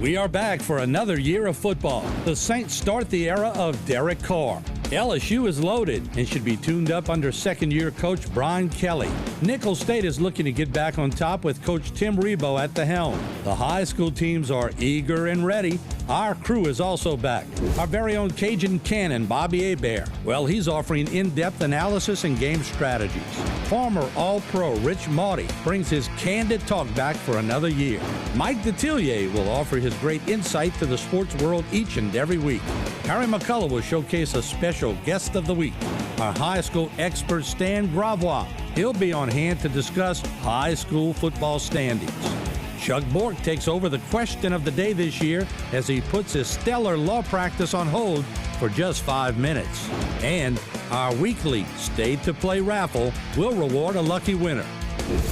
We are back for another year of football. The Saints start the era of Derek Carr. LSU is loaded and should be tuned up under second-year coach Brian Kelly. Nicholls State is looking to get back on top with Coach Tim Rebowe at the helm. The high school teams are eager and ready. Our crew is also back. Our very own Cajun Cannon, Bobby Hebert. Well, he's offering in-depth analysis and game strategies. Former All-Pro Rich Maude brings his candid talk back for another year. Mike Detillier will offer his great insight to the sports world each and every week. Harry McCullough will showcase a special guest of the week. Our high school expert Stan Gravois. He'll be on hand to discuss high school football standings. Chuck Bork takes over the question of the day this year as he puts his stellar law practice on hold for just 5 minutes. And our weekly Stay to Play raffle will reward a lucky winner.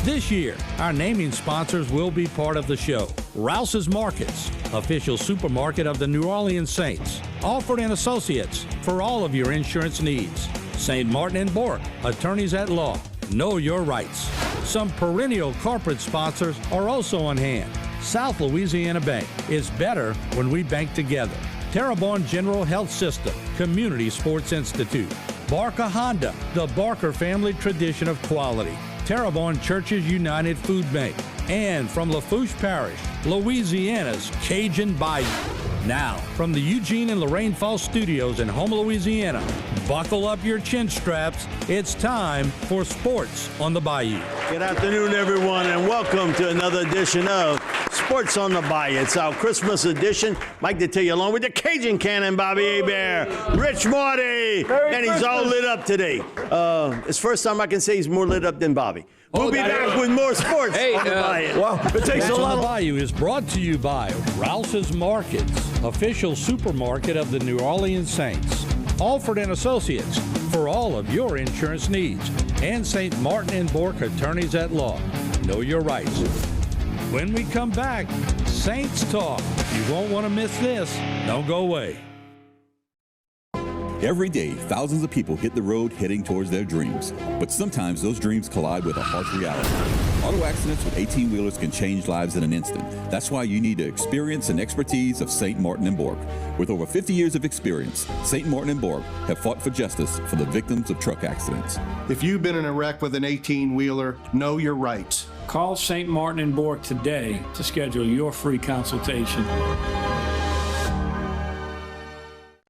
This year, our naming sponsors will be part of the show. Rouse's Markets, official supermarket of the New Orleans Saints. Alford & Associates, for all of your insurance needs. St. Martin & Bork, attorneys at law. Know your rights. Some perennial corporate sponsors are also on hand. South Louisiana Bank is better when we bank together. Terrebonne General Health System, Community Sports Institute. Barker Honda, the Barker family tradition of quality. Terrebonne Churches United Food Bank. And from Lafourche Parish, Louisiana's Cajun Bayou. Now, from the Eugene and Lorraine Falls studios in Houma, Louisiana, buckle up your chin straps. It's time for Sports on the Bayou. Good afternoon, everyone, and welcome to another edition of Sports on the Bayou. It's our Christmas edition. Mike Detillier along with the Cajun Cannon, Bobby Hebert, Rich Maude, and he's all lit up today. It's first time I can say he's more lit up than Bobby. We'll be back with more sports on the Bayou. Well, it takes a lot. On the Bayou is brought to you by Rouse's Markets, official supermarket of the New Orleans Saints. Alford & Associates, for all of your insurance needs. And St. Martin & Bork, attorneys at law. Know your rights. When we come back, Saints Talk. You won't want to miss this. Don't go away. Every day, thousands of people hit the road heading towards their dreams. But sometimes those dreams collide with a harsh reality. Auto accidents with 18-wheelers can change lives in an instant. That's why you need the experience and expertise of St. Martin & Bork. With over 50 years of experience, St. Martin & Bork have fought for justice for the victims of truck accidents. If you've been in a wreck with an 18-wheeler, know your rights. Call St. Martin & Bork today to schedule your free consultation.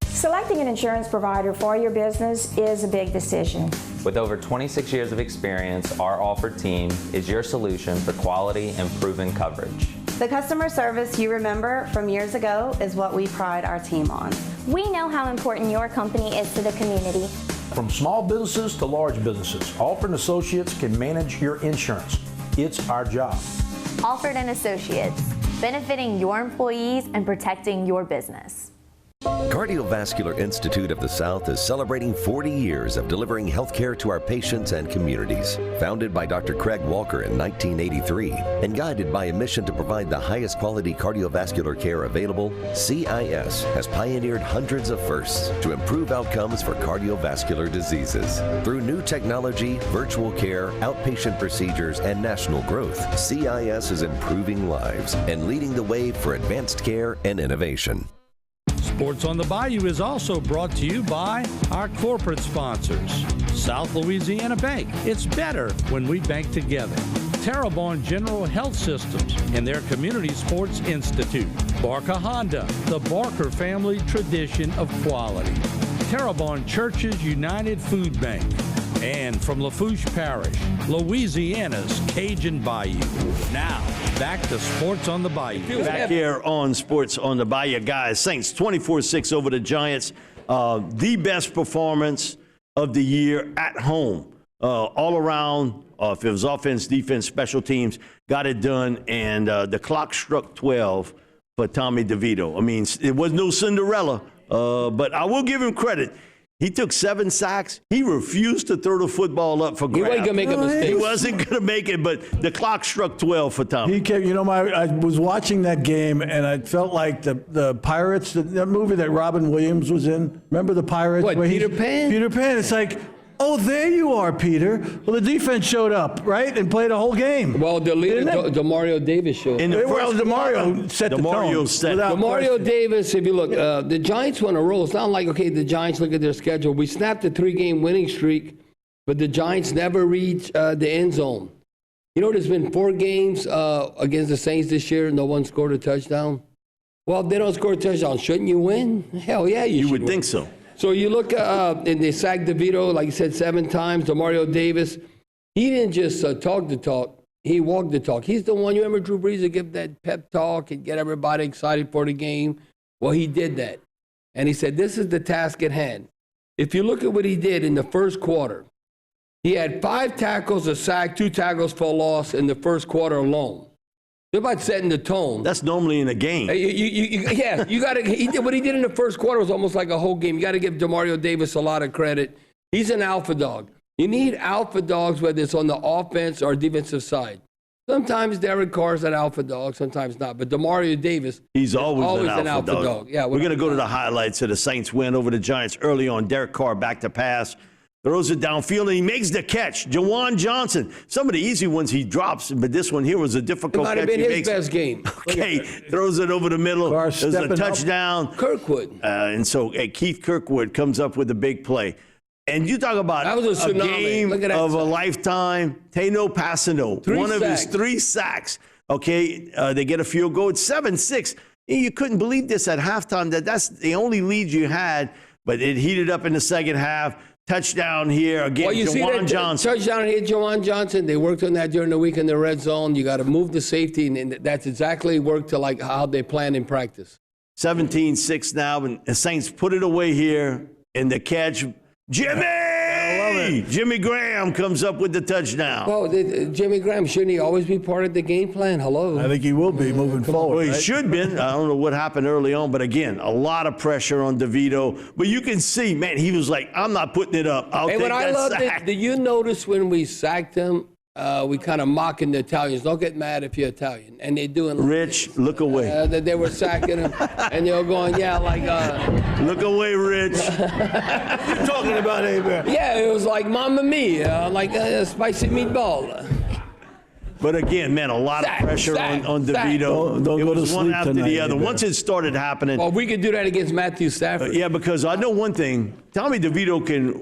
Selecting an insurance provider for your business is a big decision. With over 26 years of experience, our Alford team is your solution for quality and proven coverage. The customer service you remember from years ago is what we pride our team on. We know how important your company is to the community. From small businesses to large businesses, Alford & Associates can manage your insurance. It's our job. Alford & Associates, benefiting your employees and protecting your business. Cardiovascular Institute of the South is celebrating 40 years of delivering health care to our patients and communities. Founded by Dr. Craig Walker in 1983 and guided by a mission to provide the highest quality cardiovascular care available, CIS has pioneered hundreds of firsts to improve outcomes for cardiovascular diseases. Through new technology, virtual care, outpatient procedures, and national growth, CIS is improving lives and leading the way for advanced care and innovation. Sports on the Bayou is also brought to you by our corporate sponsors. South Louisiana Bank. It's better when we bank together. Terrebonne General Health Systems and their Community Sports Institute. Barker Honda, the Barker family tradition of quality. Terrebonne Churches United Food Bank. And from Lafourche Parish, Louisiana's Cajun Bayou. Now, back to Sports on the Bayou. Back here on Sports on the Bayou, guys. Saints 24-6 over the Giants. The best performance of the year at home. All around, if it was offense, defense, special teams, got it done. And the clock struck 12 for Tommy DeVito. I mean, it was no Cinderella, but I will give him credit. He took 7 sacks. He refused to throw the football up for grabs. He wasn't going to make a mistake. He wasn't going to make it, but the clock struck 12 for Tom. He kept, I was watching that game, and I felt like the Pirates, that movie that Robin Williams was in. Remember the Pirates? What, Peter Pan? Peter Pan. It's like, Oh, there you are, Peter. Well, the defense showed up, right, and played a whole game. Well, the leader, Demario Davis, showed up. Well, Demario set the tone. Demario Davis, if you look, the Giants won a roll. It's not like, okay, the Giants look at their schedule. We snapped a 3-game winning streak, but the Giants never reached the end zone. You know, there's been 4 games against the Saints this year, no one scored a touchdown. Well, if they don't score a touchdown, shouldn't you win? Hell yeah, you would think so. So you look, and they sacked DeVito, like you said, 7 times. Demario Davis, he didn't just talk the talk. He walked the talk. He's the one, you remember Drew Brees would give that pep talk and get everybody excited for the game? Well, he did that. And he said, this is the task at hand. If you look at what he did in the first quarter, he had 5 tackles, a sack, 2 tackles for a loss in the first quarter alone. They're about setting the tone. That's normally in a game. You got to. What he did in the first quarter was almost like a whole game. You got to give Demario Davis a lot of credit. He's an alpha dog. You need alpha dogs, whether it's on the offense or defensive side. Sometimes Derek Carr's an alpha dog, sometimes not. But Demario Davis, he's always an alpha dog. Yeah, we're going to go to the highlights of the Saints win over the Giants early on. Derek Carr back to pass. Throws it downfield, and he makes the catch. Jawan Johnson. Some of the easy ones he drops, but this one here was a difficult catch. It might have been his best game. Okay, throws it over the middle. There's a touchdown. Kirkwood. And so Keith Kirkwood comes up with a big play. And you talk about that was a game of a lifetime. Tano Passano, one of his 3 sacks. Okay, they get a field goal. It's 7-6. You couldn't believe this at halftime. That's the only lead you had, but it heated up in the second half. Touchdown here again, Jawan Johnson. Touchdown here, Jawan Johnson. They worked on that during the week in the red zone. You got to move the safety, and that's exactly worked to like how they plan in practice. 17-6 now, and the Saints put it away here in the catch. Jimmy Graham comes up with the touchdown. Well, Jimmy Graham, shouldn't he always be part of the game plan? Hello. I think he will be moving forward. Well, he should be. I don't know what happened early on, but again, a lot of pressure on DeVito. But you can see, man, he was like, I'm not putting it up. I'll take that sack. Did you notice when we sacked him, we kind of mocking the Italians? Don't get mad if you're Italian. And they're doing Rich, look away. That they were sacking him, and they were going, yeah, like. Look away, Rich. You're talking about Abraham. Yeah, it was like Mamma Mia, like a spicy meatball. But again, man, a lot of pressure on DeVito. Don't it go was to one sleep after tonight, the other. either. Once it started happening. Well, we could do that against Matthew Stafford. Yeah, because I know one thing. Tommy DeVito can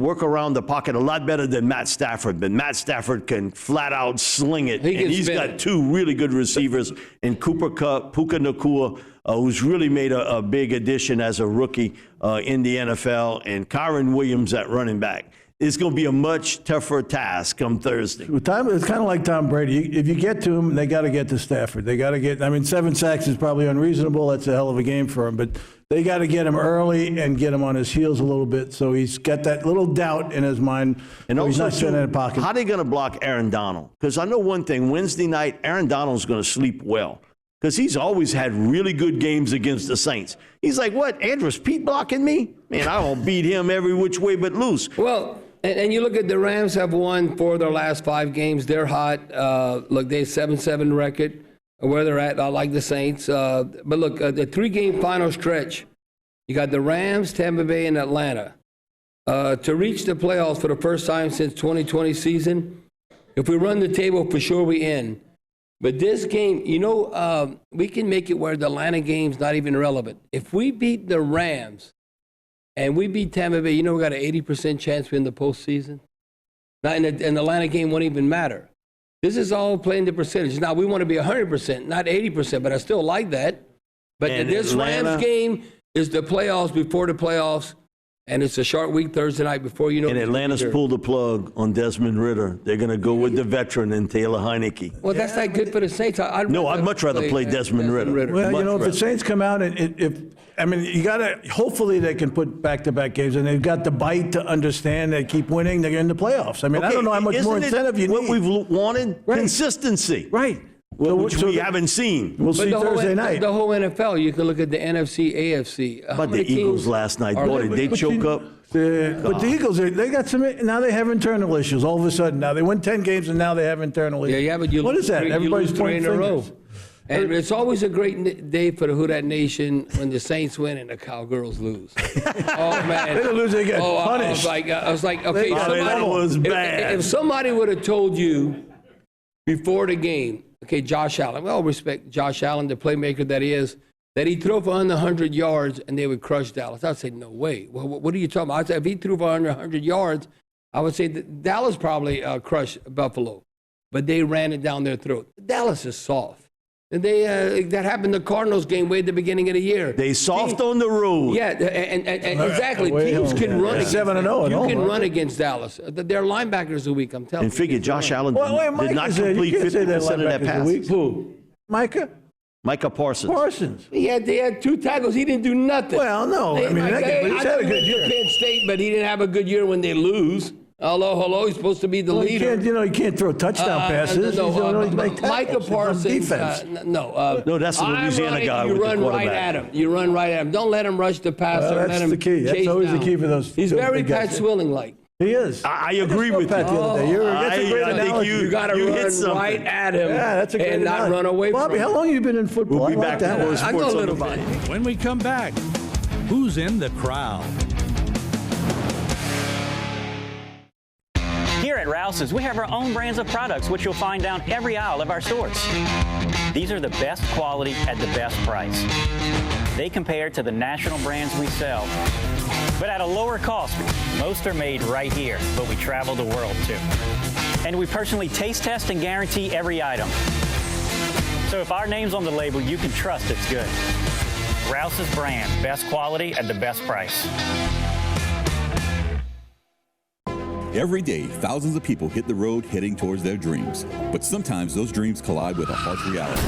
work around the pocket a lot better than Matt Stafford. But Matt Stafford can flat out sling it. And he's got 2 really good receivers in Cooper Kupp, Puka Nacua, who's really made a big addition as a rookie in the NFL, and Kyron Williams at running back. It's going to be a much tougher task come Thursday. It's kind of like Tom Brady. If you get to him, they got to get to Stafford. They got to get. I mean, 7 sacks is probably unreasonable. That's a hell of a game for him. But they got to get him early and get him on his heels a little bit, so he's got that little doubt in his mind. And also, he's not sitting in the pocket. How are they going to block Aaron Donald? Because I know one thing: Wednesday night, Aaron Donald's going to sleep well. Because he's always had really good games against the Saints. He's like, what, Andrews Pete blocking me? Man, I will beat him every which way but loose. Well, and you look at the Rams have won 4 of their last 5 games. They're hot. Look, they have 7-7 record. Where they're at, I like the Saints. But look, the 3-game final stretch, you got the Rams, Tampa Bay, and Atlanta. To reach the playoffs for the first time since 2020 season, if we run the table, for sure we in. But this game, we can make it where the Atlanta game's not even relevant. If we beat the Rams and we beat Tampa Bay, we got an 80% chance we're in the postseason. Now, and the Atlanta game won't even matter. This is all playing the percentage. Now, we want to be 100%, not 80%, but I still like that. But this Rams game is the playoffs before the playoffs. And it's a short week Thursday night before you know. And Atlanta's pulled the plug on Desmond Ritter. They're going to go with the veteran and Taylor Heineke. Well, that's not good for the Saints. I'd much rather play Desmond Ritter. Well, if the Saints come out and you got to, hopefully they can put back-to-back games, and they've got the bite to understand they keep winning, they're in the playoffs. I mean, I don't know how much more incentive you need. What we've wanted? Right. Consistency. Right. Which we haven't seen. We'll see Thursday night. The whole NFL, you can look at the NFC, AFC. How about the Eagles last night? Boy, did they choke up? But the Eagles, they got some. Now they have internal issues. All of a sudden, now they win 10 games, and now they have internal issues. Yeah, but what is that? Everybody's pointing fingers. And it's always a great day for the Who Dat Nation when the Saints win and the Cowgirls lose. Oh, man. They lose, they get punished. I was like, okay, that was bad. If somebody would have told you before the game, okay, Josh Allen, we all respect Josh Allen, the playmaker that he is, that he threw for under 100 yards and they would crush Dallas. I'd say, no way. Well, what are you talking about? I'd say if he threw for under 100 yards, I would say that Dallas probably crushed Buffalo. But they ran it down their throat. Dallas is soft. And that happened in the Cardinals game way at the beginning of the year. They soft on the road. Yeah, and exactly. Teams can run against 7-0. You can run against Dallas. Their linebackers are weak, I'm telling you. And figure Josh Allen did not complete 50% of that pass. Who? Micah Parsons. He had 2 tackles. He didn't do nothing. Well, no. I mean, he's had a good year. Penn State, but he didn't have a good year when they lose. Hello, he's supposed to be the leader. You can't throw touchdown passes. Micah Parsons. No, that's the Louisiana guy with the quarterback. You run right at him. You run right at him. Don't let him rush the passer. Well, that's the key. That's always the key for those. He's very Pat Swilling-like. He is. I agree with you. That's a great analogy. You got to run right at him that's a great and not run away from him. Bobby, how long have you been in football? We'll be back with more I know a Sports on little the bit. When we come back, who's in the crowd? Here at Rouse's, we have our own brands of products, which you'll find down every aisle of our stores. These are the best quality at the best price. They compare to the national brands we sell, but at a lower cost. Most are made right here, but we travel the world too. And we personally taste test and guarantee every item. So if our name's on the label, you can trust it's good. Rouse's brand, best quality at the best price. Every day, thousands of people hit the road heading towards their dreams. But sometimes those dreams collide with a harsh reality.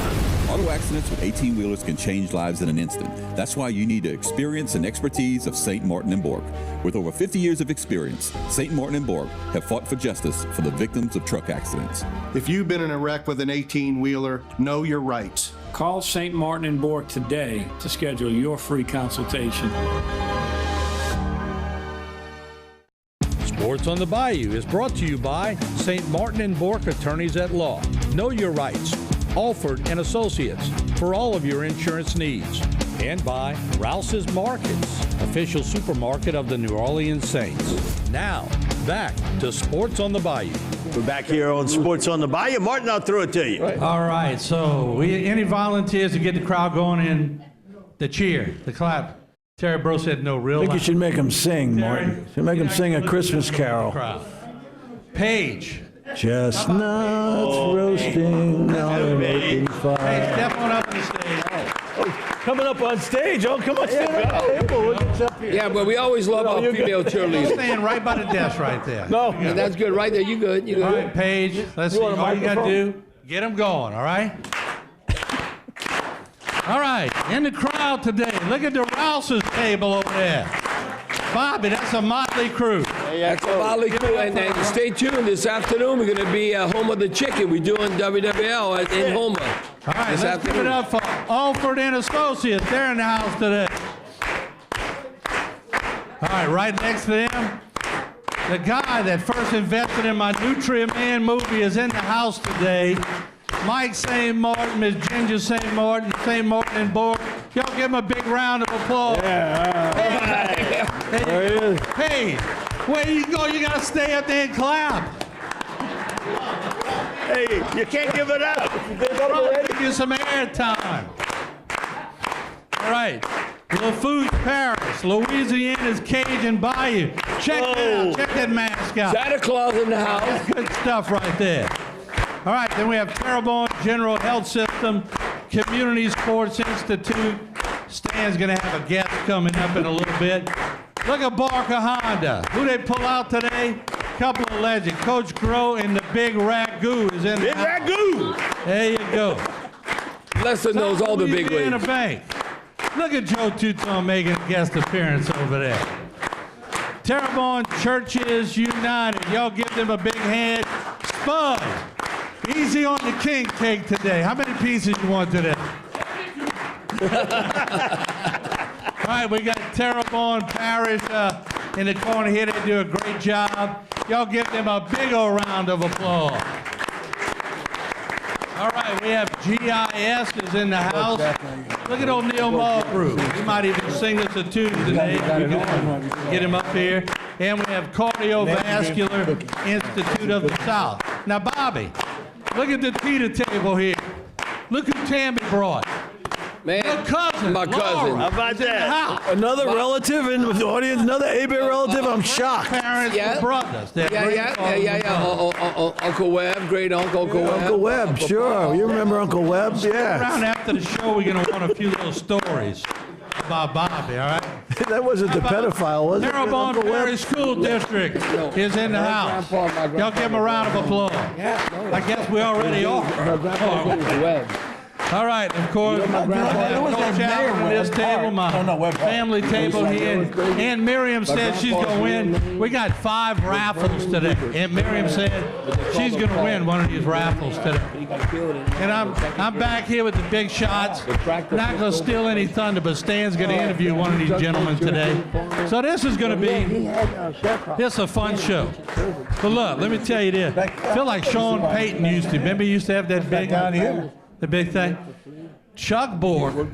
Auto accidents with 18-wheelers can change lives in an instant. That's why you need the experience and expertise of St. Martin & Bork. With over 50 years of experience, St. Martin & Bork have fought for justice for the victims of truck accidents. If you've been in a wreck with an 18-wheeler, know your rights. Call St. Martin & Bork today to schedule your free consultation. Sports on the Bayou is brought to you by St. Martin & Bork Attorneys at Law. Know your rights. Alford & Associates for all of your insurance needs. And by Rouse's Markets, official supermarket of the New Orleans Saints. Now, back to Sports on the Bayou. We're back here on Sports on the Bayou. Martin, I'll throw it to you. All right, so any volunteers to get the crowd going in the cheer, the clap? Terry Bro said no, real I think you should make them sing, Martin. You should make them sing a Christmas carol. Paige. Chestnuts roasting on an open fire. Hey, step on up on the stage. Coming up on stage. Oh, come on, Yeah, but we always love our female cheerleaders. Stand right by the desk right there. No, that's good. Right there, you good. You good. All right, Paige. Let's see. All you got to do, get them going, all right? All right, in the crowd today, look at the Rouse's table over there. Bobby, that's a motley crew. That's a motley crew. And stay tuned. This afternoon, we're going to be Houma the Chicken. We're doing WWL in Houma. All right, let's give it up for Alford & Associates. They're in the house today. All right, right next to them, the guy that first invested in my Nutria Man movie is in the house today. Mike St. Martin, Miss Ginger St. Martin, St. Martin & Bork. Y'all give him a big round of applause. Yeah. There he is. Hey, where you go? You got to stay up there and clap. Hey, you can't give it up. Give you some air time. All right. Lafourche Paris, Louisiana's Cajun Bayou. Check that mask out. Santa Claus in the house. That's good stuff right there. All right, then we have Terrebonne General Health System, Community Sports Institute. Stan's going to have a guest coming up in a little bit. Look at Barker Honda. Who they pull out today? Couple of legends. Coach Groh and the Big Ragu is in Big Ragu. There you go. Lester knows all the big leagues. leagues. Bank. Look at Joe Tuton making a guest appearance over there. Terrebonne Churches United. Y'all give them a big hand. Spud. Easy on the king cake today. How many pieces you want today? All right, we got Terrebonne Parish in the corner here. They do a great job. Y'all give them a big old round of applause. All All right, we have GIS is in the house. Look at old Neil Mulgrew. He might even sing us a tune today. We can get him up here. And we have Cardiovascular Institute of the South. Now, Bobby, look at the theater table here. Look who Tammy brought. Man, your cousin, my cousin. Laura, How about that? Another relative in the audience, another A-Bay relative. I'm shocked. Parents and brothers. Uncle Webb, great Uncle Webb. Uncle Webb, sure. You remember Uncle Webb? Yeah. Around after the show, we're going to want a few little stories about Bobby, all right? That wasn't the pedophile, was it? Terrebonne Parish School District is in the house. Y'all give him a round of applause. I guess we already are. All right, of course, Coach Allen with this table, my family table here. Aunt Miriam said she's going to win. We got 5 raffles today. Aunt Miriam said she's going to win one of these raffles today. And I'm back here with the big shots. Not going to steal any thunder, but Stan's going to interview one of these gentlemen today. So this is going to be a fun show. But look, let me tell you this. I feel like Sean Payton used to. Remember he used to have that big down here? The big thing. Chuck Borg.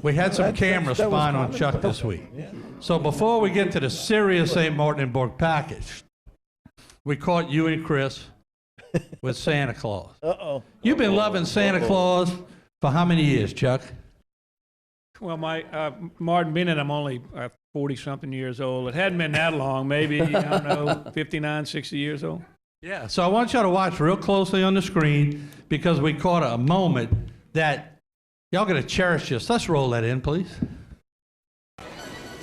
We had some cameras spying on Chuck this week. So before we get to the serious St. Martin and Borg package, we caught you and Chris with Santa Claus. Uh-oh. You've been loving Santa Claus for how many years, Chuck? Well, Martin, being that I'm only 40-something years old, it hadn't been that long, maybe, I don't know, 59, 60 years old. Yeah, so I want y'all to watch real closely on the screen because we caught a moment that y'all going to cherish this. Let's roll that in, please.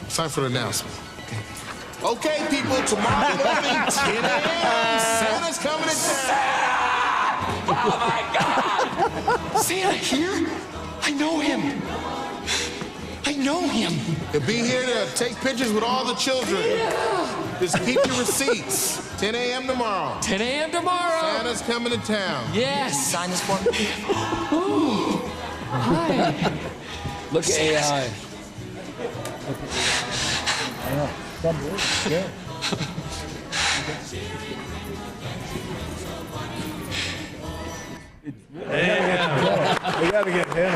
Time for the announcement. Okay, people, tomorrow morning, 10 a.m., Santa's coming to town. Oh, my God! Santa here? I know him. I know him. He'll be here to take pictures with all the children. Yeah. Just keep your receipts. 10 a.m. tomorrow. 10 a.m. tomorrow. Santa's coming to town. Yes. Sign this for me. Ooh. Hi. Look at AI. Yeah. We got to get him.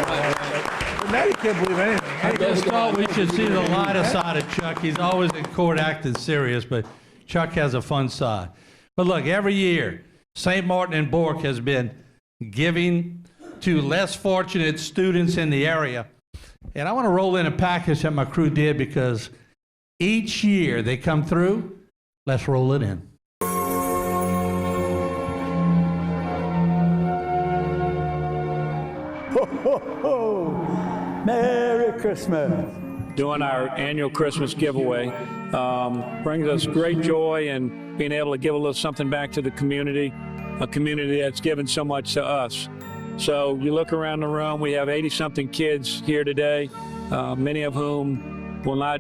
Now you can't believe anything. I just thought we should see the lighter side of Chuck. He's always in court acting serious, but Chuck has a fun side. But look, every year, St. Martin and Bork has been giving to less fortunate students in the area. And I want to roll in a package that my crew did because each year they come through. Let's roll it in. Ho, ho, ho. Merry Christmas. Doing our annual Christmas giveaway brings us great joy and being able to give a little something back to the community, a community that's given so much to us. So you look around the room, we have 80-something kids here today, many of whom will not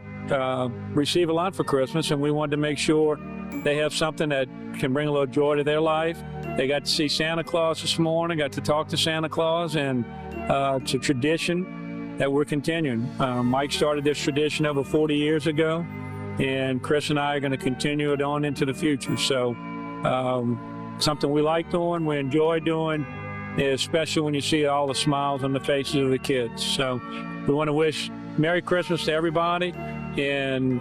receive a lot for Christmas, and we wanted to make sure they have something that can bring a little joy to their life. They got to see Santa Claus this morning, got to talk to Santa Claus, and it's a tradition that we're continuing. Mike started this tradition over 40 years ago, and Chris and I are going to continue it on into the future. So something we like doing, we enjoy doing, especially when you see all the smiles on the faces of the kids. So we want to wish Merry Christmas to everybody and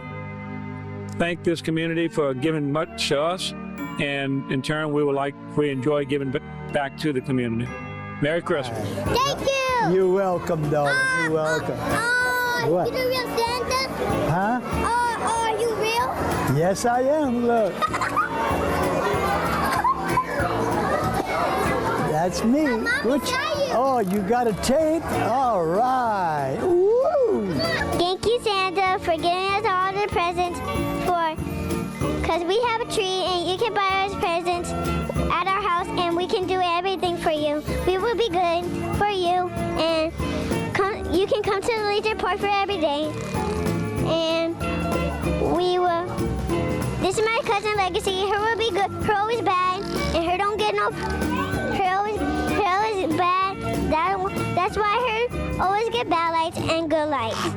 thank this community for giving much to us. And in turn, we enjoy giving back to the community. Merry Christmas. Thank you. You're welcome, darling. You're welcome. What? You the real Santa? Huh? Are you real? Yes, I am. Look. That's me. Oh, you got a tape? All right. Woo! Thank you, Santa, for giving us all the presents because we have a tree and you can buy us presents at our house and we can do everything for you. We will be good for you and you can come to the Leisure Park for every day. And we will, this is my cousin Legacy. Her will be good, her always bad, and her don't get no, her always bad. That's why her always get bad lights and good lights.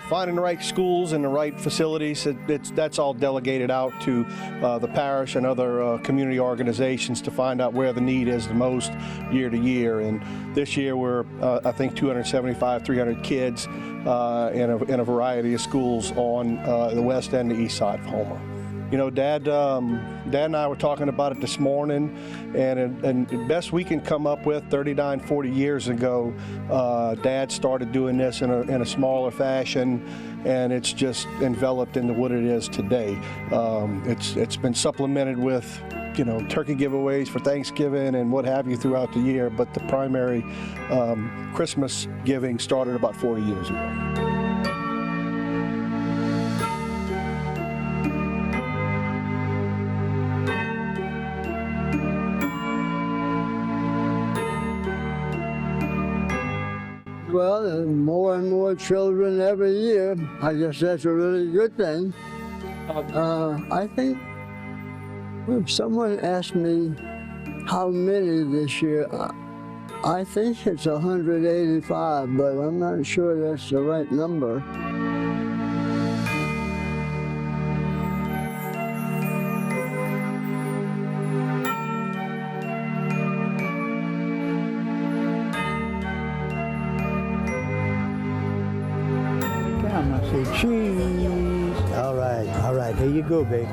finding the right schools and the right facilities, that's all delegated out to the parish and other community organizations to find out where the need is the most year to year. And this year we're, I think, 275, 300 kids in a variety of schools on the west and the east side of Houma. You know, Dad and I were talking about it this morning, and the best we can come up with, 39, 40 years ago, Dad started doing this in a smaller fashion, and it's just enveloped into what it is today. It's been supplemented with, you know, turkey giveaways for Thanksgiving and what have you throughout the year, but the primary Christmas giving started about 40 years ago. Well, more and more children every year. I guess that's a really good thing. I think if someone asked me how many this year, I think it's 185, but I'm not sure that's the right number. Cheese. All right, here you go, babe.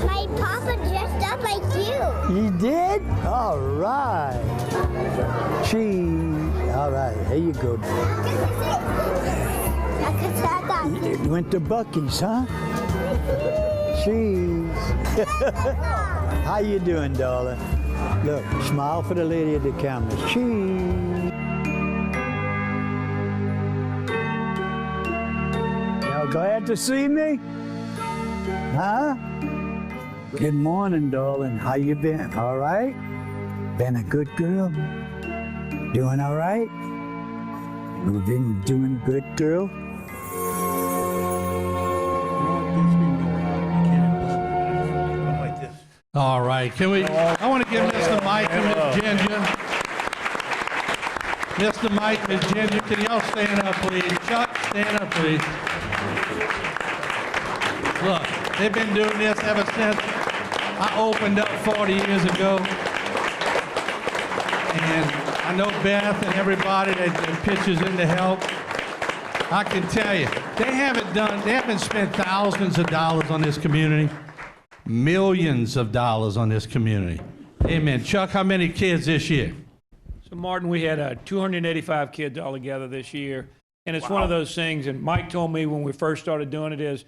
My papa dressed up like you. You did? All right. Cheese. All right, here you go. You went to Buc-ee's, huh? Cheese. How you doing, darling? Look, smile for the lady at the camera. Cheese. Glad to see me? Huh? Good morning, darling. How you been? All right? Been a good girl? Doing all right? You been doing good, girl? All right, can we, I want to give Mr. Mike and Miss Ginger. Mr. Mike, Miss Ginger, can y'all stand up, please? Chuck, stand up, please. Look, they've been doing this ever since I opened up 40 years ago. And I know Beth and everybody that pitches in to help. I can tell you, they haven't spent thousands of dollars on this community, millions of dollars on this community. Amen. Chuck, how many kids this year? So, Martin, we had 285 kids all together this year. And it's one of those things, and Mike told me when we first started doing it is,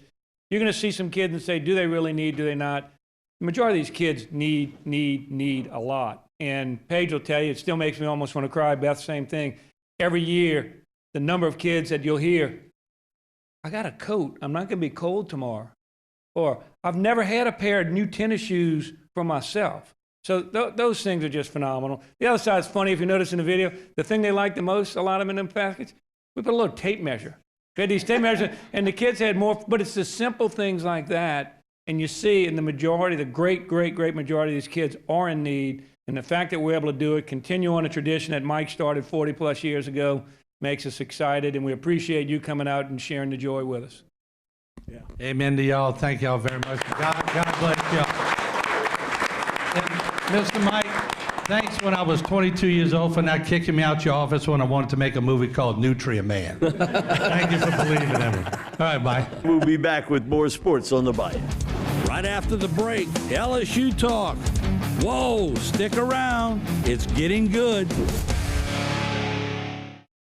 you're going to see some kids and say, do they really need, do they not? The majority of these kids need a lot. And Paige will tell you, it still makes me almost want to cry. Beth, same thing. Every year, the number of kids that you'll hear, I got a coat, I'm not going to be cold tomorrow. Or, I've never had a pair of new tennis shoes for myself. So those things are just phenomenal. The other side is funny, if you notice in the video, the thing they like the most, a lot of them in them packets, we put a little tape measure. We had these tape measures, and the kids had more, but it's the simple things like that. And you see in the majority, the great majority of these kids are in need. And the fact that we're able to do it, continue on a tradition that Mike started 40 plus years ago, makes us excited. And we appreciate you coming out and sharing the joy with us. Yeah. Amen to y'all. Thank y'all very much. God bless y'all. And Mr. Mike, thanks when I was 22 years old for not kicking me out your office when I wanted to make a movie called Nutria Man. Thank you for believing in me. All right, bye. We'll be back with more sports on the Bayou. Right after the break, LSU talk. Whoa, stick around. It's getting good.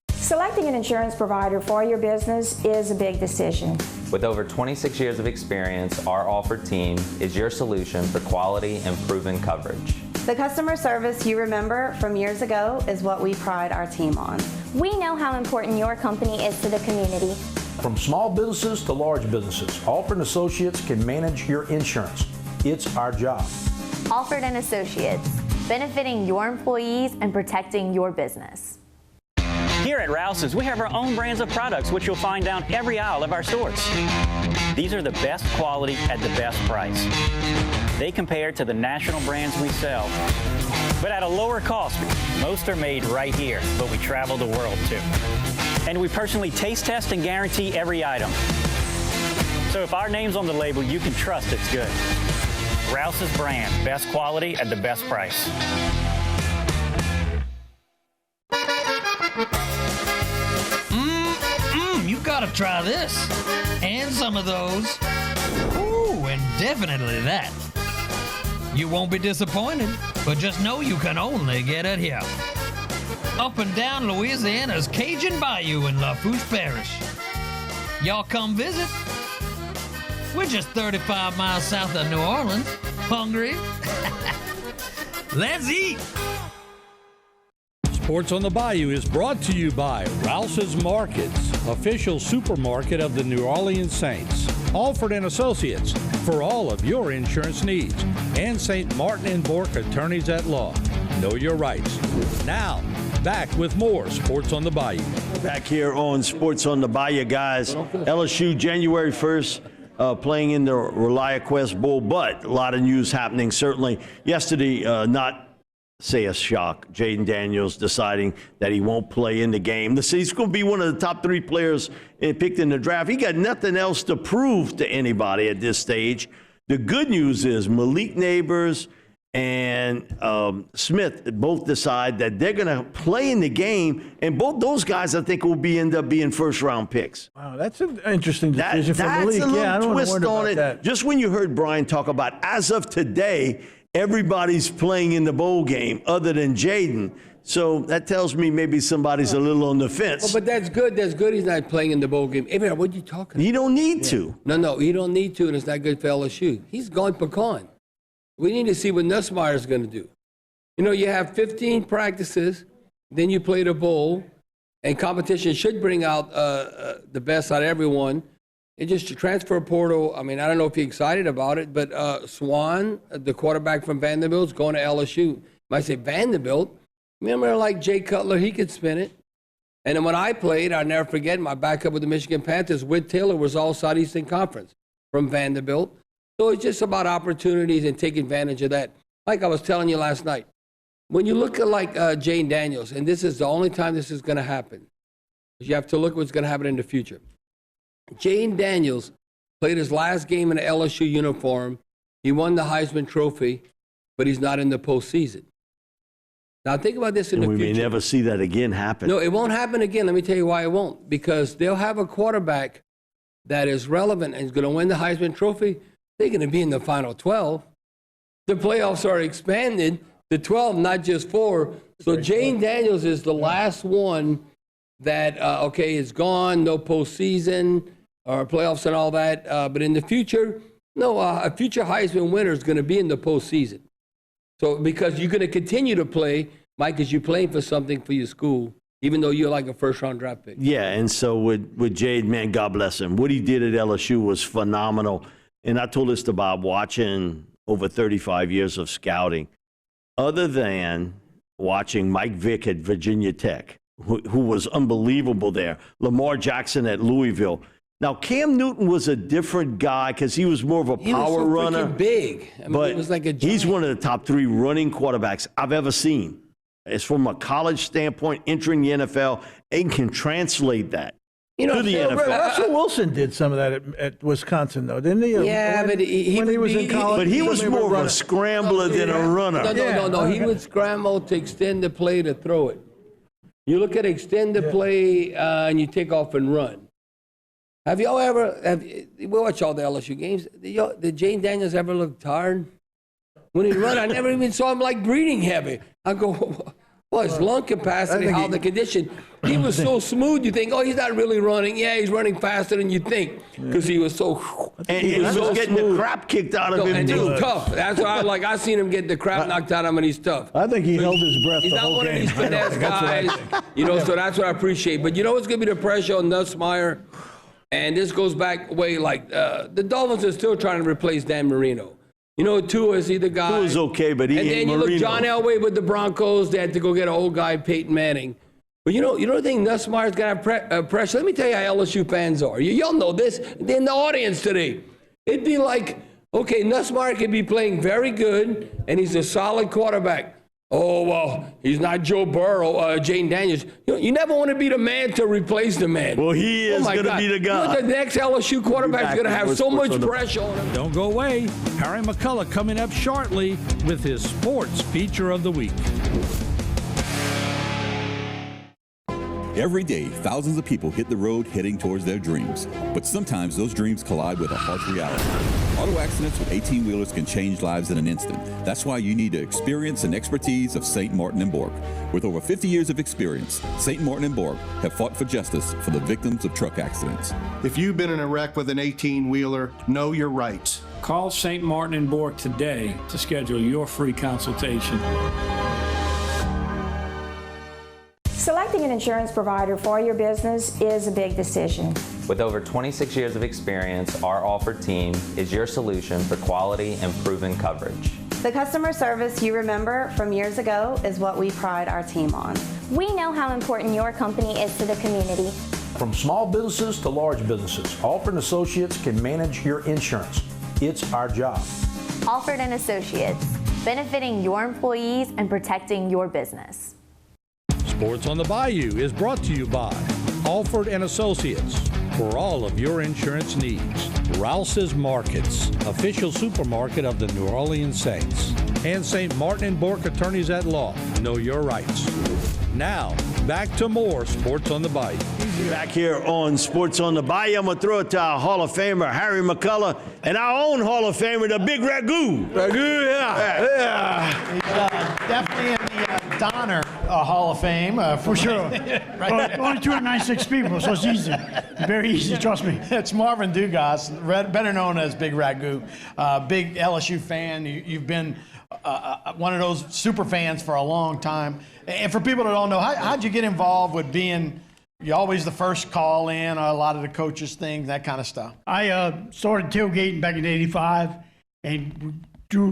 Selecting an insurance provider for your business is a big decision. With over 26 years of experience, our Alford team is your solution for quality and proven coverage. The customer service you remember from years ago is what we pride our team on. We know how important your company is to the community. From small businesses to large businesses, Alford & Associates can manage your insurance. It's our job. Alford & Associates, benefiting your employees and protecting your business. Here at Rouse's, we have our own brands of products, which you'll find down every aisle of our stores. These are the best quality at the best price. They compare to the national brands we sell, but at a lower cost. Most are made right here, but we travel the world too. And we personally taste test and guarantee every item. So if our name's on the label, you can trust it's good. Rouse's brand, best quality at the best price. You gotta try this. And some of those. Ooh, and definitely that. You won't be disappointed, but just know you can only get it here. Up and down Louisiana's Cajun Bayou in Lafourche Parish. Y'all come visit. We're just 35 miles south of New Orleans. Hungry? Let's eat! Sports on the Bayou is brought to you by Rouse's Markets, official supermarket of the New Orleans Saints. Alford and Associates for all of your insurance needs. And St. Martin and Bourke Attorneys at Law. Know your rights. Now, back with more Sports on the Bayou. Back here on Sports on the Bayou, guys. LSU January 1st. Playing in the ReliaQuest Bowl, but a lot of news happening. Certainly yesterday, not say a shock, Jaden Daniels deciding that he won't play in the game. He's going to be one of the top 3 players picked in the draft. He got nothing else to prove to anybody at this stage. The good news is Malik Neighbors and Smith both decide that they're going to play in the game, and both those guys I think will end up being first-round picks. Wow, that's an interesting decision for That's Malik. a little I don't twist want to on worry it. about that. Just when you heard Brian talk about, as of today, everybody's playing in the bowl game other than Jaden. So that tells me maybe somebody's a little on the fence. Well, but that's good. That's good he's not playing in the bowl game. Hey, man, what are you talking about? You don't need to. No, you don't need to, and it's not good for LSU. He's gone pecan. We need to see what Nussmeier's going to do. You know, you have 15 practices, then you play the bowl, and competition should bring out the best out of everyone. It just transfer portal, I mean, I don't know if you're excited about it, but Swan, the quarterback from Vanderbilt, is going to LSU. Might say Vanderbilt. Remember, like Jay Cutler, he could spin it. And then when I played, I'll never forget, my backup with the Michigan Panthers, Whit Taylor was all Southeastern Conference from Vanderbilt. So it's just about opportunities and taking advantage of that. Like I was telling you last night, when you look at like Jane Daniels, and this is the only time this is going to happen, you have to look at what's going to happen in the future. Jane Daniels played his last game in an LSU uniform. He won the Heisman Trophy, but he's not in the postseason. Now think about this in the future. We may never see that again happen. No, it won't happen again. Let me tell you why it won't. Because they'll have a quarterback that is relevant and is going to win the Heisman Trophy. They're going to be in the final 12. The playoffs are expanded to 12, not just 4. So Jane Daniels is the last one that, is gone, no postseason or playoffs and all that. But in the future, a future Heisman winner is going to be in the postseason. So because you're going to continue to play, Mike, because you're playing for something for your school, even though you're like a first-round draft pick. Yeah, and so with Jade, man, God bless him. What he did at LSU was phenomenal. And I told this to Bob, watching over 35 years of scouting, other than watching Mike Vick at Virginia Tech, who was unbelievable there, Lamar Jackson at Louisville. Now, Cam Newton was a different guy because he was more of a power runner. He was so freaking big. I mean, but he was like a giant. He's one of the top 3 running quarterbacks I've ever seen. It's from a college standpoint, entering the NFL, and can translate that to the NFL. Russell Wilson did some of that at Wisconsin, though, didn't he? Yeah, but he was in college. But he was more of a scrambler than a runner. No. He would scramble to extend the play to throw it. You look at extend the play and you take off and run. Have y'all ever, we watch all the LSU games, did Jane Daniels ever look tired? When he run, I never even saw him like breathing heavy. I go, well, his lung capacity, how the condition. He was so smooth, you think, he's not really running. Yeah, he's running faster than you think because he was so. And he was so getting the crap kicked out of him, and too. he's tough. That's why I seen him get the crap knocked out of him, and he's tough. I think he held his breath He's the not whole one game. of these finesse guys. So that's what I appreciate. But you know what's going to be the pressure on Nussmeier? And this goes back way like the Dolphins are still trying to replace Dan Marino. You know, Tua is the guy. Tua's okay, but he ain't And then you Marino. look John Elway with the Broncos. They had to go get an old guy, Peyton Manning. But you know the thing, Nussmeier's got to have pressure. Let me tell you how LSU fans are. Y'all know this. They're in the audience today. It'd be like, okay, Nussmeier could be playing very good, and he's a solid quarterback. Oh, well, he's not Joe Burrow, Jaden Daniels. You never want to be the man to replace the man. Well, he is going to be the guy. Look, the next LSU quarterback is going to have so much pressure on him. Don't go away. Harry McCullough coming up shortly with his sports feature of the week. Every day, thousands of people hit the road heading towards their dreams. But sometimes those dreams collide with a harsh reality. Auto accidents with 18-wheelers can change lives in an instant. That's why you need the experience and expertise of St. Martin and Bork. With over 50 years of experience, St. Martin and Bork have fought for justice for the victims of truck accidents. If you've been in a wreck with an 18-wheeler, know your rights. Call St. Martin and Bork today to schedule your free consultation. Selecting an insurance provider for your business is a big decision. With over 26 years of experience, our offered team is your solution for quality and proven coverage. The customer service you remember from years ago is what we pride our team on. We know how important your company is to the community. From small businesses to large businesses, Alford & Associates can manage your insurance. It's our job. Alford & Associates, benefiting your employees and protecting your business. Sports on the Bayou is brought to you by Alford & Associates. For all of your insurance needs, Rouse's Markets, official supermarket of the New Orleans Saints, and St. Martin and Bork Attorneys at Law. Know your rights. Now, back to more Sports on the Bayou. Back here on Sports on the Bayou, I'm going to throw it to our Hall of Famer, Harry McCullough, and our own Hall of Famer, the Big Ragu. Ragu, yeah. He's definitely in the Donner Hall of Fame, for sure. Right. Well, only 296 people, so it's easy. Very easy, trust me. It's Marvin Dugas, better known as Big Ragu. Big LSU fan. You've been one of those super fans for a long time. And for people that don't know, how'd you get involved with being, you're always the first call in, a lot of the coaches' things, that kind of stuff? I started tailgating back in '85 and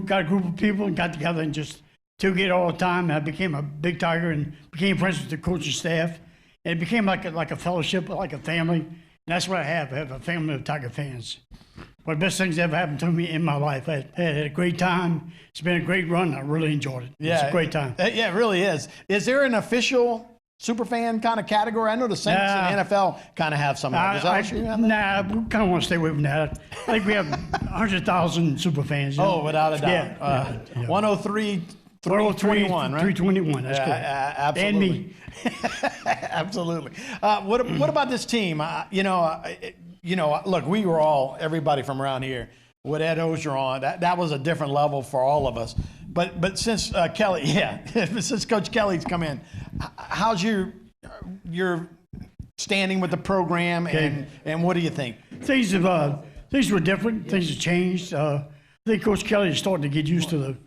got a group of people and got together and just tailgate all the time. And I became a big Tiger and became friends with the coaching staff. And it became like a fellowship, like a family. And that's what I have. I have a family of Tiger fans. One of the best things that ever happened to me in my life. I had a great time. It's been a great run. I really enjoyed it. Yeah, it's a great time. Yeah, it really is. Is there an official superfan kind of category? I know the Saints and the NFL kind of have some of that. Does LSU have that? Nah, we kind of want to stay away from that. I think we have 100,000 super fans. You know? Oh, without a doubt. Yeah. 103. 321, right? 321, that's correct. Absolutely. And me. Absolutely. What about this team? Look, we were all, everybody from around here, with Ed Ogeron, that was a different level for all of us. But since Kelly, since Coach Kelly's come in, how's your standing with the program, and what do you think? Things were different. Things have changed. I think Coach Kelly is starting to get used to the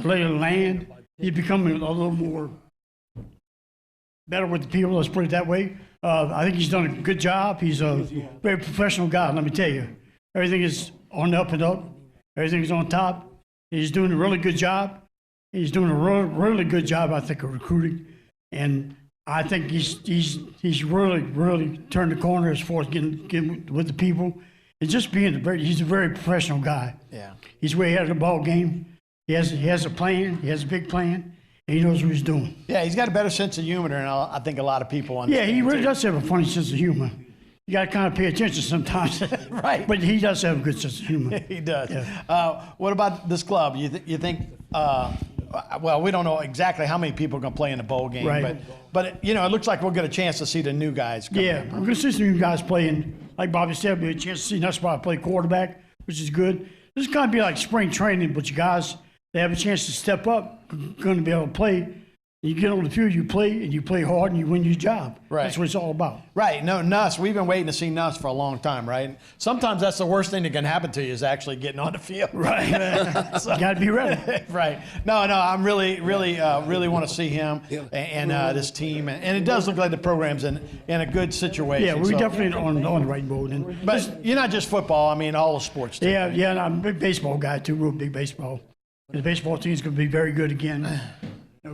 lay of the land. He's becoming a little more better with the people, let's put it that way. I think he's done a good job. He's a very professional guy, let me tell you. Everything is on the up and up. Everything is on top. He's doing a really good job. He's doing a really good job, I think, of recruiting. And I think he's really turned the corner as far as getting with the people. And just he's a very professional guy. Yeah. He's way ahead of the ball game. He has a plan. He has a big plan. And he knows what he's doing. Yeah, he's got a better sense of humor than I think a lot of people understand. Yeah, he really does have a funny sense of humor. You got to kind of pay attention sometimes. Right. But he does have a good sense of humor. He does. Yeah. What about this club? You think, well, we don't know exactly how many people are going to play in the bowl game. Right. But it looks like we'll get a chance to see the new guys come in. We're going to see some new guys playing. Like Bobby said, we'll get a chance to see Nussbaum play quarterback, which is good. This is going to be like spring training, but you guys, they have a chance to step up, going to be able to play. You get on the field, you play, and you play hard, and you win your job. Right. That's what it's all about. Right. No, Nuss, we've been waiting to see Nuss for a long time, right? Sometimes that's the worst thing that can happen to you is actually getting on the field. Right. So, you got to be ready. Right. No, I'm really want to see him and this team. And it does look like the program's in a good situation. Yeah, we're definitely on the right road. But you're not just football. I mean, all the sports, too. Yeah, and I'm a big baseball guy, too, real big baseball. The baseball team's going to be very good again.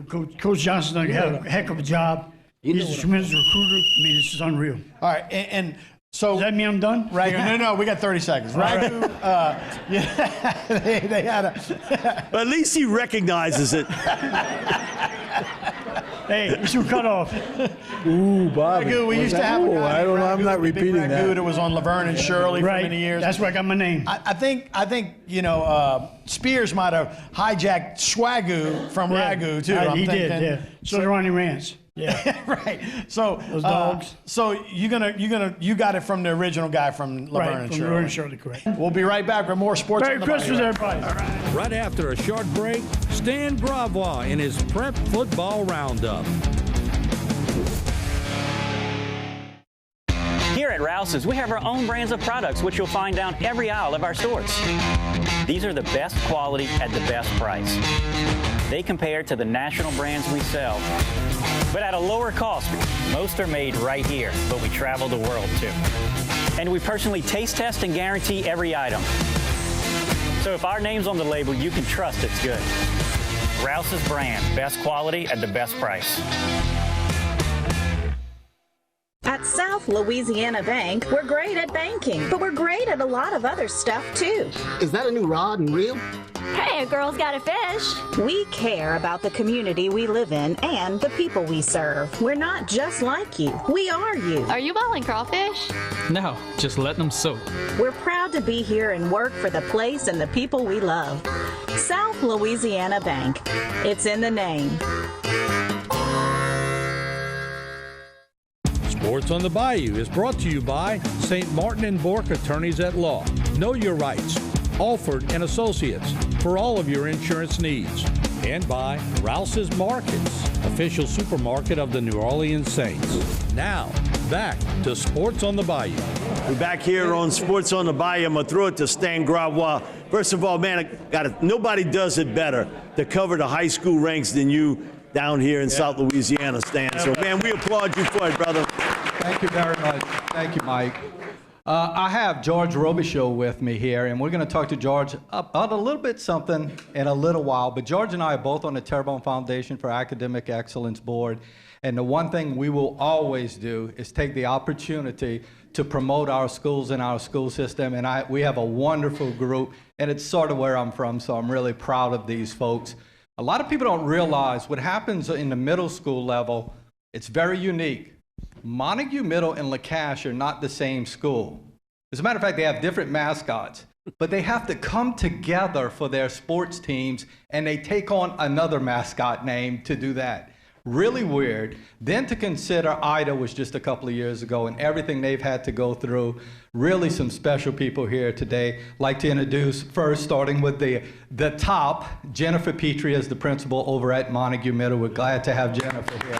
Coach Johnson's done a heck of a job. He's a tremendous recruiter. I mean, this is unreal. All right, and So does that mean I'm done? Ragu, no, we got 30 seconds. Ragu, yeah, they had a. But at least he recognizes it. Hey, you should cut off. Ooh, Bobby. Ragu, we used to have. I don't know. I'm not repeating Ragu that. that was on Laverne and Shirley for many years. That's where I got my name. I think Spears might have hijacked Swagoo from Ragu too. He did. Yeah. So did Ronnie Rance. Yeah. Right. So those dogs. So you got it from the original guy from Laverne and Shirley. Laverne and Shirley, correct. We'll be right back with more sports. Merry Christmas, everybody. All right. Right after a short break, Stan Gravois in his Prep Football Roundup. Here at Rouse's, we have our own brands of products, which you'll find down every aisle of our stores. These are the best quality at the best price. They compare to the national brands we sell, but at a lower cost. Most are made right here, but we travel the world too. And we personally taste test and guarantee every item. So if our name's on the label, you can trust it's good. Rouse's brand, best quality at the best price. At South Louisiana Bank, we're great at banking, but we're great at a lot of other stuff too. Is that a new rod and reel? Hey, a girl's got a fish. We care about the community we live in and the people we serve. We're not just like you. We are you. Are you boiling crawfish? No, just letting them soak. We're proud to be here and work for the place and the people we love. South Louisiana Bank. It's in the name. Sports on the Bayou is brought to you by St. Martin and Bourke Attorneys at Law. Know your rights. Alford and Associates for all of your insurance needs. And by Rouse's Markets, official supermarket of the New Orleans Saints. Now, back to Sports on the Bayou. We're back here on Sports on the Bayou. I'm going to throw it to Stan Gravois. First of all, man, nobody does it better to cover the high school ranks than you down here in South Louisiana, Stan. So, man, we applaud you for it, brother. Thank you very much. Thank you, Mike. I have George Robichaud with me here, and we're going to talk to George about a little bit something in a little while. But George and I are both on the Terrebonne Foundation for Academic Excellence Board, and the one thing we will always do is take the opportunity to promote our schools and our school system. And we have a wonderful group, and it's sort of where I'm from, so I'm really proud of these folks. A lot of people don't realize what happens in the middle school level. It's very unique. Montague Middle and LaCache are not the same school. As a matter of fact, they have different mascots, but they have to come together for their sports teams, and they take on another mascot name to do that. Really weird. Then to consider Ida was just a couple of years ago, and everything they've had to go through. Really some special people here today. Like to introduce first, starting with the top, Jennifer Petrie is the principal over at Montague Middle. We're glad to have Jennifer here.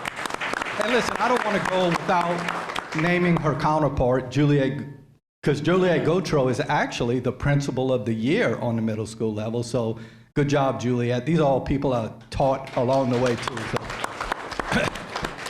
And listen, I don't want to go without naming her counterpart, Juliet, because Juliet Gautreaux is actually the principal of the year on the middle school level. So good job, Juliet. These are all people I taught along the way, too. So.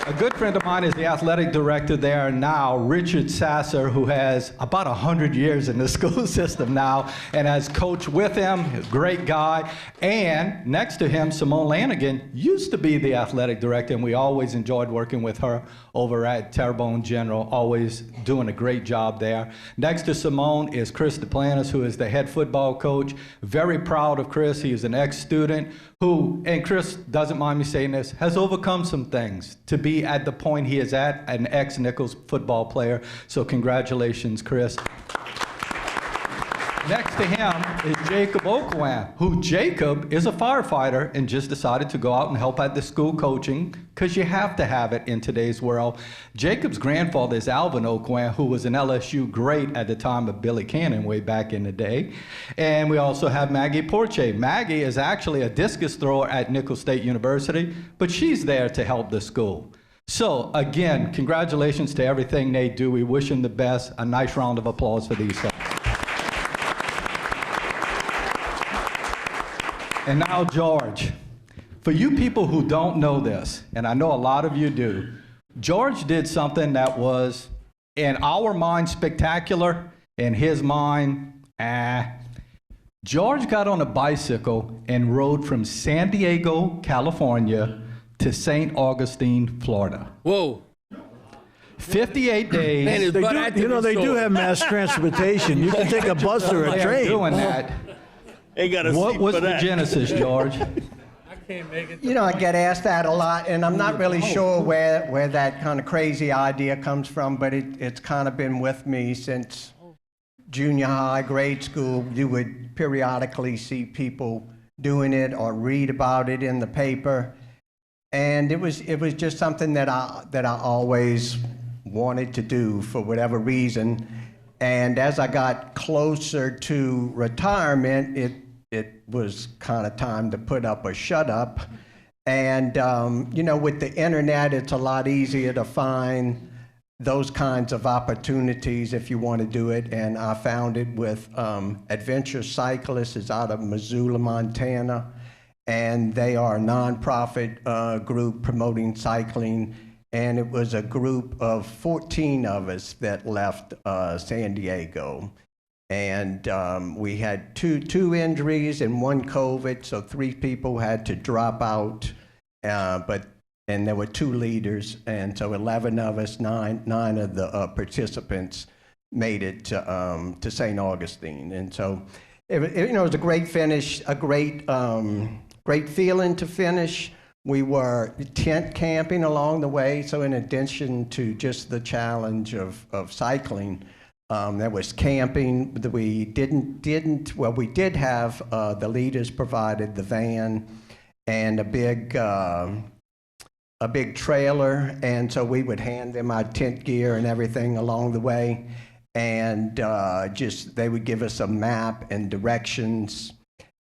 A good friend of mine is the athletic director there now, Richard Sasser, who has about 100 years in the school system now and has coached with him, a great guy. And next to him, Simone Lanigan used to be the athletic director, and we always enjoyed working with her over at Terrebonne General, always doing a great job there. Next to Simone is Chris Duplantis, who is the head football coach. Very proud of Chris. He is an ex-student who, and Chris doesn't mind me saying this, has overcome some things to be at the point he is at, an ex-Nichols football player. So congratulations, Chris. Next to him is Jacob Okwan, who Jacob is a firefighter and just decided to go out and help at the school coaching because you have to have it in today's world. Jacob's grandfather is Alvin Okwan, who was an LSU great at the time of Billy Cannon way back in the day. And we also have Maggie Porche. Maggie is actually a discus thrower at Nichols State University, but she's there to help the school. So again, congratulations to everything they do. We wish them the best. A nice round of applause for these folks. And now, George, for you people who don't know this, and I know a lot of you do, George did something that was, in our mind, spectacular, in his mind, George got on a bicycle and rode from San Diego, California, to St. Augustine, Florida. Whoa. 58 days. Man, his They butt do, had to you know, be they do sore. have mass transportation. You can take a bus or a They are train. doing that. They got a What seat was for the that. genesis, George? You know, I get asked that a lot, and I'm not really sure where that kind of crazy idea comes from, but it's kind of been with me since junior high, grade school. You would periodically see people doing it or read about it in the paper, and it was just something that I always wanted to do for whatever reason. And as I got closer to retirement, it was kind of time to put up or shut up. And, you know, with the internet, it's a lot easier to find those kinds of opportunities if you want to do it. And I found it with Adventure Cyclists. It's out of Missoula, Montana. And they are a nonprofit group promoting cycling. And it was a group of 14 of us that left San Diego. And we had two injuries and one COVID, so 3 people had to drop out. And there were 2 leaders, and so 11 of us, nine of the participants, made it to St. Augustine. And so, it was a great finish, a great feeling to finish. We were tent camping along the way, so in addition to just the challenge of cycling, there was camping. We we did have the leaders provided the van and a big trailer, and so we would hand them our tent gear and everything along the way, and they would give us a map and directions.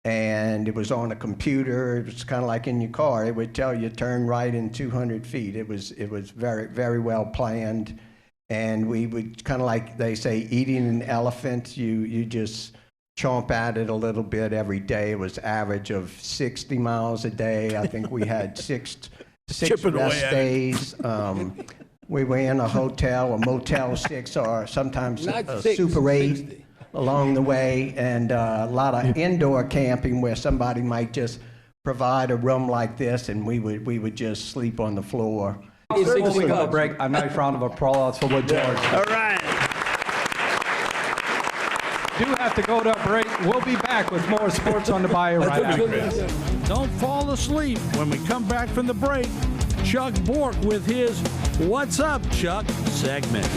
And it was on a computer. It was kind of like in your car. It would tell you turn right in 200 feet. It was very, very well planned. And we would kind of like they say, eating an elephant. You just chomp at it a little bit every day. It was average of 60 miles a day. I think we had six rest days. We were in a hotel, a Motel 6, or sometimes a Super 8. Along the way, and a lot of indoor camping where somebody might just provide a room like this, and we would just sleep on the floor. Before we go to break, a nice round of applause for what George said. All right. Do have to go to a break. We'll be back with more Sports on the Bayou right after this. Don't fall asleep when we come back from the break. Chuck Bork with his What's Up, Chuck segment.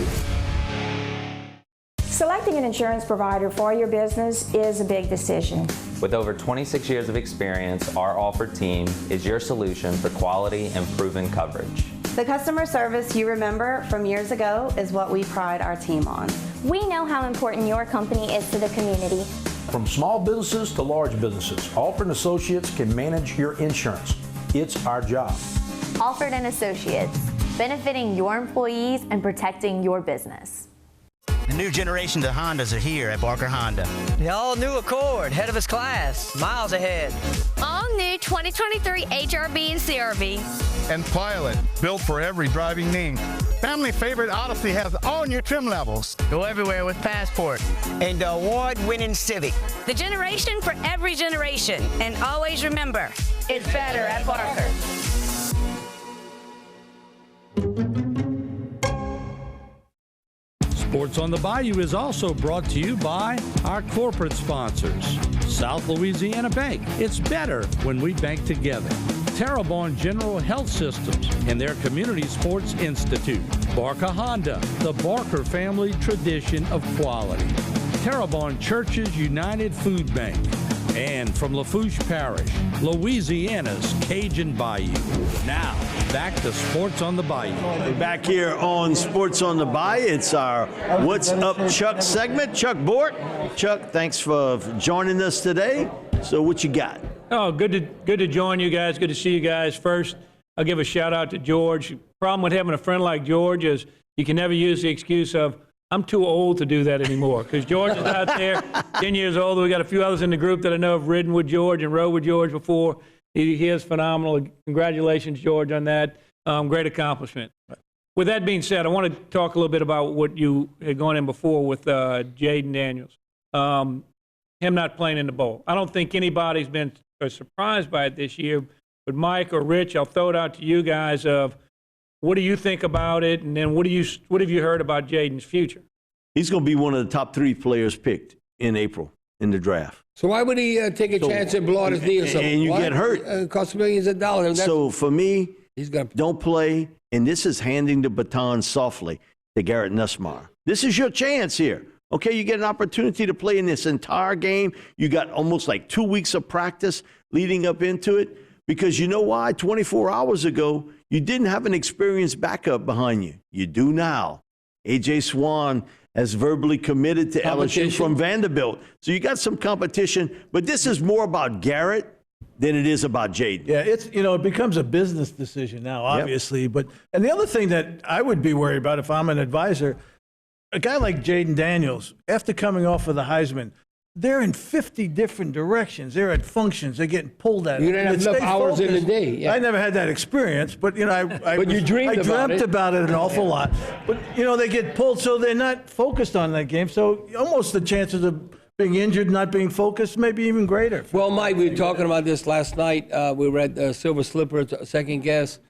Selecting an insurance provider for your business is a big decision. With over 26 years of experience, our Alford team is your solution for quality and proven coverage. The customer service you remember from years ago is what we pride our team on. We know how important your company is to the community. From small businesses to large businesses, Alford & Associates can manage your insurance. It's our job. Alford & Associates, benefiting your employees and protecting your business. The new generation of Hondas are here at Barker Honda. The all-new Accord, head of its class, miles ahead. All new 2023 HRV and CRV. And Pilot, built for every driving need. Family favorite Odyssey has all new trim levels. Go everywhere with Passport. And the award-winning Civic. The generation for every generation. And always remember, it's better at Barker. Sports on the Bayou is also brought to you by our corporate sponsors. South Louisiana Bank. It's better when we bank together. Terrebonne General Health Systems and their Community Sports Institute. Barker Honda, the Barker family tradition of quality. Terrebonne Churches United Food Bank. And from Lafourche Parish, Louisiana's Cajun Bayou. Now, back to Sports on the Bayou. We're back here on Sports on the Bayou. It's our What's Up Chuck segment. Chuck Bork. Chuck, thanks for joining us today. So what you got? Oh, good to join you guys. Good to see you guys. First, I'll give a shout out to George. Problem with having a friend like George is you can never use the excuse of, I'm too old to do that anymore, because George is out there, 10 years old. We got a few others in the group that I know have ridden with George and rode with George before. He is phenomenal. Congratulations, George, on that. Great accomplishment. With that being said, I want to talk a little bit about what you had gone in before with Jaden Daniels. Him not playing in the bowl. I don't think anybody's been surprised by it this year. But Mike or Rich, I'll throw it out to you guys of What do you think about it? And then what have you heard about Jaden's future? He's going to be one of the top 3 players picked in April in the draft. So why would he take a chance and blow out his knee or something? And you Why? get hurt. It costs millions of dollars. So for me, don't play. And this is handing the baton softly to Garrett Nussmeier. This is your chance here. Okay, you get an opportunity to play in this entire game. You got almost like 2 weeks of practice leading up into it. Because you know why? 24 hours ago, you didn't have an experienced backup behind you. You do now. A.J. Swan has verbally committed to LSU from Vanderbilt. So you got some competition. But this is more about Garrett than it is about Jaden. Yeah, it becomes a business decision now, obviously. Yep. And the other thing that I would be worried about if I'm an advisor, a guy like Jaden Daniels, after coming off of the Heisman, they're in 50 different directions. They're at functions. They're getting pulled at. You don't have enough hours in the day. Yeah. I never had that experience, but I dreamt about it an awful lot. But they get pulled, so they're not focused on that game. So almost the chances of being injured, not being focused, maybe even greater. Well, Mike, we were talking about this last night. We were at Silver Slipper, second guess.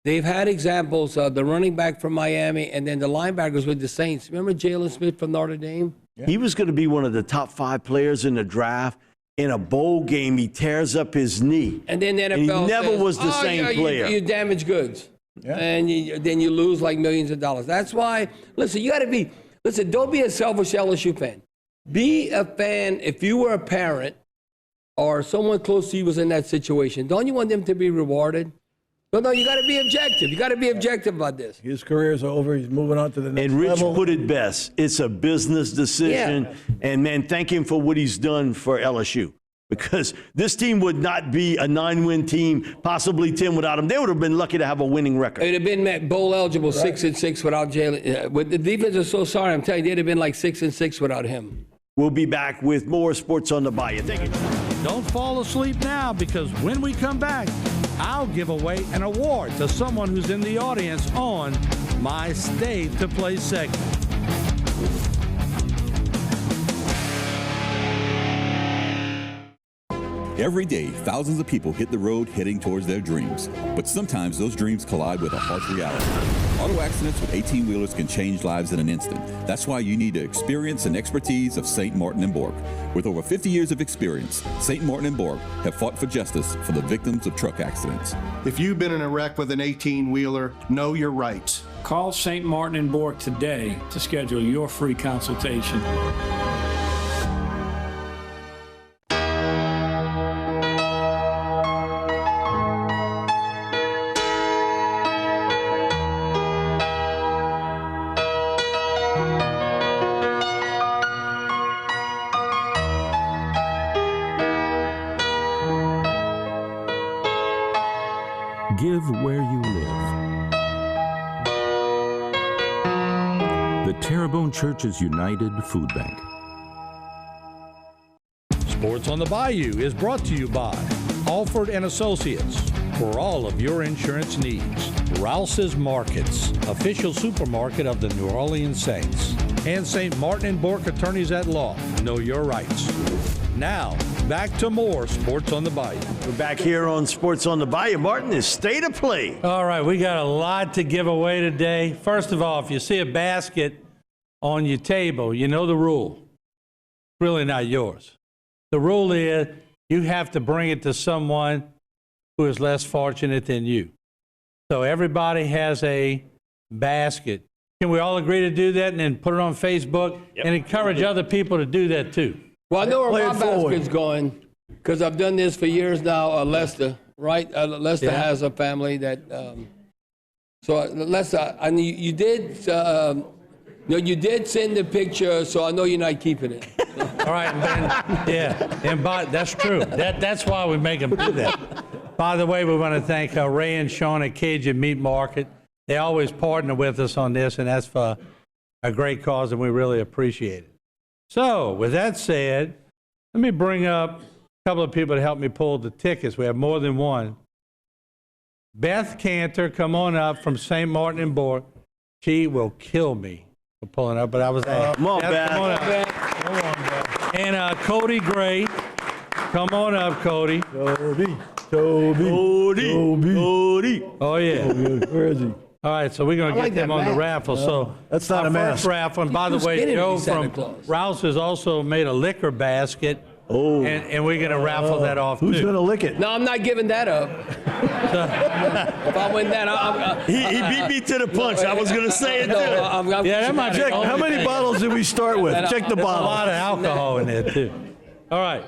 They've had examples of the running back from Miami and then the linebackers with the Saints. Remember Jalen Smith from Notre Dame? Yeah. He was going to be one of the top 5 players in the draft. In a bowl game, he tears up his knee. And then the NFL and he never says, was the same player. You damage goods. Yeah. And then you lose like millions of dollars. That's why, listen, you got to don't be a selfish LSU fan. Be a fan if you were a parent or someone close to you was in that situation. Don't you want them to be rewarded? No, you got to be objective. You got to be objective about this. His career's over. He's moving on to the next level. And Rich level. put it best. It's a business decision. Yeah. And, man, thank him for what he's done for LSU. Because this team would not be a 9-win team, possibly 10 without him. They would have been lucky to have a winning record. They'd have been bowl eligible 6-6 without Jalen. The defense is so sorry. I'm telling you, they'd have been like 6-6 without him. We'll be back with more Sports on the Bayou. Thank you. Don't fall asleep now, because when we come back, I'll give away an award to someone who's in the audience on my Stay to Play segment. Every day, thousands of people hit the road heading towards their dreams. But sometimes those dreams collide with a harsh reality. Auto accidents with 18-wheelers can change lives in an instant. That's why you need the experience and expertise of St. Martin & Bork. With over 50 years of experience, St. Martin & Bork have fought for justice for the victims of truck accidents. If you've been in a wreck with an 18-wheeler, know your rights. Call St. Martin & Bork today to schedule your free consultation. Give where you live. The Terrebonne Church's United Food Bank. Sports on the Bayou is brought to you by Alford and Associates. For all of your insurance needs, Rouse's Markets, official supermarket of the New Orleans Saints, and St. Martin & Bork Attorneys at Law. Know your rights. Now, back to more Sports on the Bayou. We're back here on Sports on the Bayou. Martin, is State of Play. All right, we got a lot to give away today. First of all, if you see a basket on your table, you know the rule. It's really not yours. The rule is you have to bring it to someone who is less fortunate than you. So everybody has a basket. Can we all agree to do that and then put it on Facebook and encourage other people to do that too? Well, I know where my basket's going because I've done this for years now. Lester, right? Lester has a family that. So Lester, you did. You did send the picture, so I know you're not keeping it. All right, and that's true. That's why we make them do that. By the way, we want to thank Ray and Sean at Cajun Meat Market. They always partner with us on this, and that's for a great cause, and we really appreciate it. So, with that said, let me bring up a couple of people to help me pull the tickets. We have more than one. Beth Cantor, come on up from St. Martin & Bork. She will kill me for pulling up, but I was asked. Come on, Beth. Come on up. Come on, Beth. And Cody Gray. Come on up, Cody. Cody. Oh, yeah. Where is he? All right, so we're going to get them on the raffle. So that's not our a mask. first raffle, and by the Who's way, kidding Joe me, Santa from Claus? Rouse has also made a liquor basket. Oh. And we're going to raffle that off, Who's too. going to lick it? No, I'm not giving that up. If I win that, He beat me to the punch. I was going to say it, too. Yeah, that might Check, how many bottles did we start with? Check the There's a bottle. lot of alcohol in there, too. All right.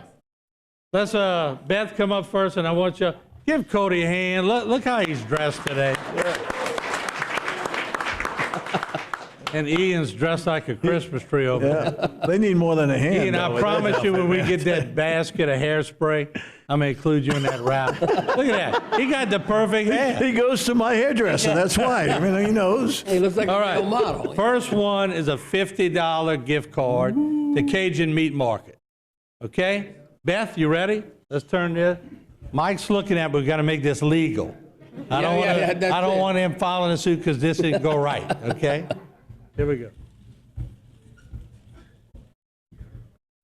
Let's, Beth, come up first, and I want you, give Cody a hand. Look how he's dressed today. And Ian's dressed like a Christmas tree over there. Yeah. They need more than a hand. Ian, I promise you, when we get that basket of hairspray, I'm going to include you in that wrap. Look at that. He got the perfect hair. He goes to my hairdresser. That's why. I mean, he knows. he looks like All a right. real model. First one is a $50 gift card to Cajun Meat Market. Okay? Beth, you ready? Let's turn this. Mike's looking at it, but we've got to make this legal. I don't want him filing a suit because this didn't go right. Okay? Here we go.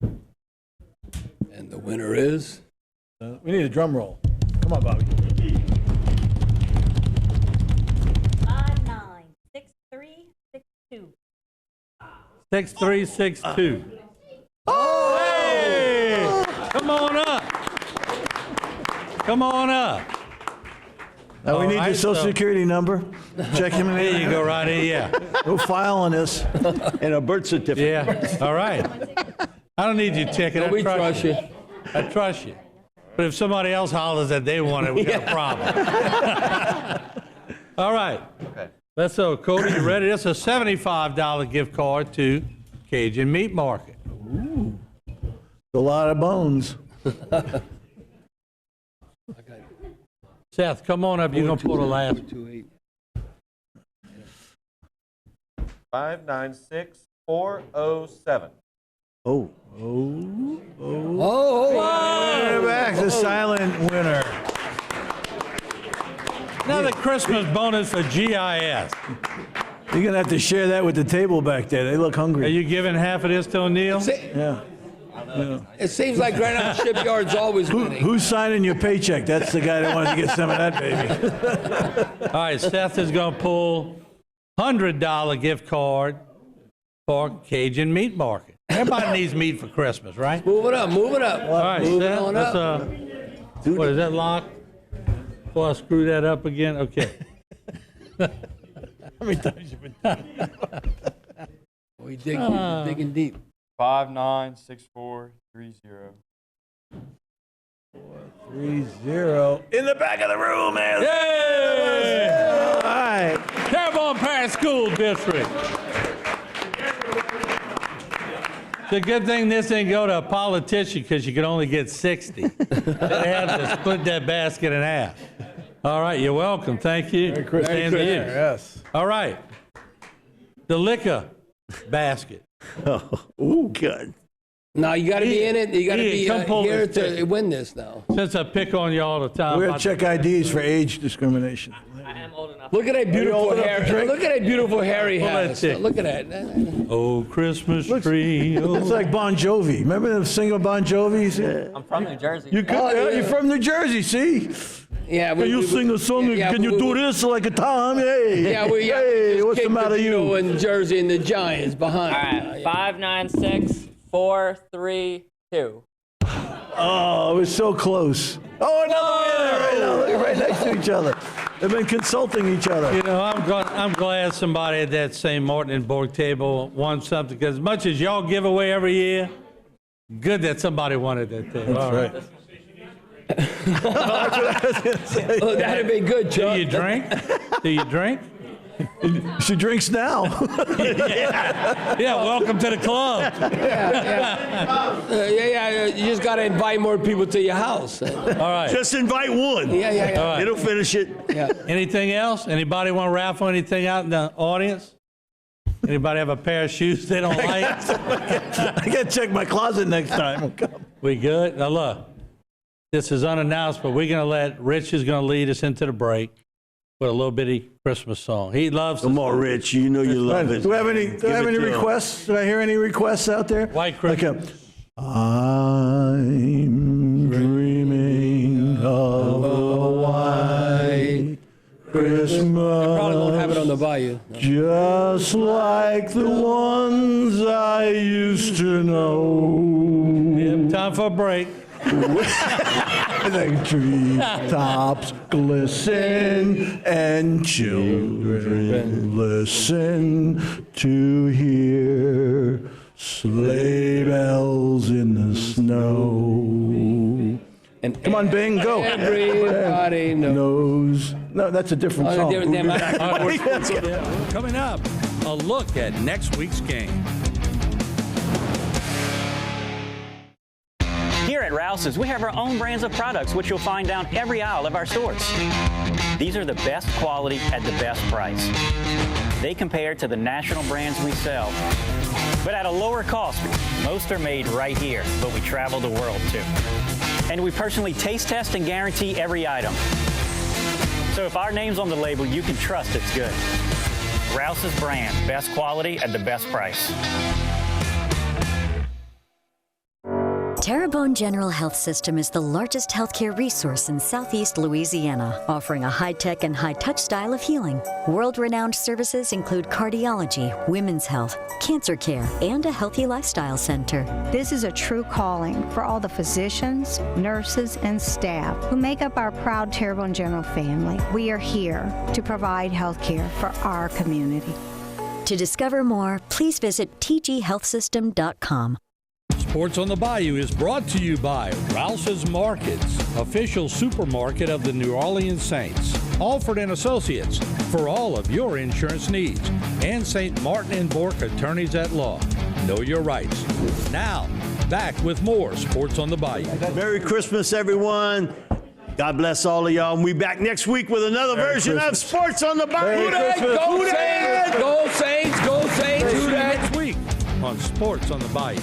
And the winner is? We need a drum roll. Come on, Bobby. 596362. 6362. Oh! Hey! Come on up. Come on up. Now we need your social security number. Check him in. There you go, right here. Yeah. We'll file on this. And a birth certificate. Yeah. All right. I don't need your ticket. We trust you. I trust you. But if somebody else hollers that they want it, we got a problem. All right. Okay. Let's go. Cody, you ready? That's a $75 gift card to Cajun Meat Market. Ooh. A lot of bones. Seth, come on up. You're going to pull the last. 596407. Oh. Whoa. Back the silent winner. Another Christmas bonus for GIS. You're going to have to share that with the table back there. They look hungry. Are you giving half of this to O'Neill? Yeah. It seems like Grand Island Shipyard's always winning. Who's signing your paycheck? That's the guy that wanted to get some of that, baby. All right, Seth is going to pull $100 gift card for Cajun Meat Market. Everybody needs meat for Christmas, right? Move it up, move it up. All right, move Seth, it on let's, up. what, is that locked? Before I screw that up again? Okay. How many times you been We digging deep. 596430. 3-0 in the back of the room, man. Yay! All right. Terrebonne Parish School District. It's a good thing this didn't go to a politician because you could only get 60. They had to split that basket in half. All right, you're welcome. Thank you. Merry Christmas. Stand to you. Yes. All right. The liquor basket. Oh, good. No, you got to be in it. You got to be come pull here this to win this now. Since I pick on you all the time. We're going to check IDs for age discrimination. I am old enough. Look at that beautiful hair. Look at that beautiful hair he Pull that has. chick. Look at that. Oh, Christmas tree. It's like Bon Jovi. Remember the singer Bon Jovi? I'm from New Jersey. You you're from New Jersey, see? Yeah, Can you sing a song? Can you do this like a Tom? Hey, Yeah, hey, what's the matter, you? in Jersey and the Giants behind. All right, 596432. Oh, it was so close. Oh, another winner! Right next to each other. They've been consulting each other. You know, I'm glad somebody at that St. Martin and Borg table won something, because as much as y'all give away every year, good that somebody wanted that thing. That's right. That's what I was going to say. Oh, that'd be good, Chuck. Do you drink? Do you drink? She drinks now. Yeah, welcome to the club. You just got to invite more people to your house. All right. Just invite one. Yeah. All right. It'll finish it. Yeah. Anything else? Anybody want to raffle anything out in the audience? Anybody have a pair of shoes they don't like? I got to check my closet next time. We good? Now look, this is unannounced, but we're going to let Rich is going to lead us into the break with a little bitty Christmas song. He loves. Come on, Rich. You know you love it. Do I have any requests? Did I hear any requests out there? White Christmas. I'm dreaming of a white Christmas. Probably won't have it on the Bayou. Just like the ones I used to know. Yep, time for a break. The treetops glisten and children listen to hear sleigh bells in the snow. And come on, Bing, go. Everybody knows. No, that's a different song. Coming up, a look at next week's game. Here at Rouse's, we have our own brands of products, which you'll find down every aisle of our stores. These are the best quality at the best price. They compare to the national brands we sell, but at a lower cost. Most are made right here, but we travel the world too. And we personally taste test and guarantee every item. So if our name's on the label, you can trust it's good. Rouse's brand, best quality at the best price. Terrebonne General Health System is the largest healthcare resource in Southeast Louisiana, offering a high-tech and high-touch style of healing. World-renowned services include cardiology, women's health, cancer care, and a healthy lifestyle center. This is a true calling for all the physicians, nurses, and staff who make up our proud Terrebonne General family. We are here to provide healthcare for our community. To discover more, please visit tghealthsystem.com. Sports on the Bayou is brought to you by Rouse's Markets, official supermarket of the New Orleans Saints. Alford & Associates for all of your insurance needs. And St. Martin & Bork Attorneys at Law. Know your rights. Now, back with more Sports on the Bayou. Merry Christmas, everyone. God bless all of y'all. And we'll be back next week with another version of Sports on the Bayou. Go Saints! Go Saints! Go Saints! See you next week on Sports on the Bayou.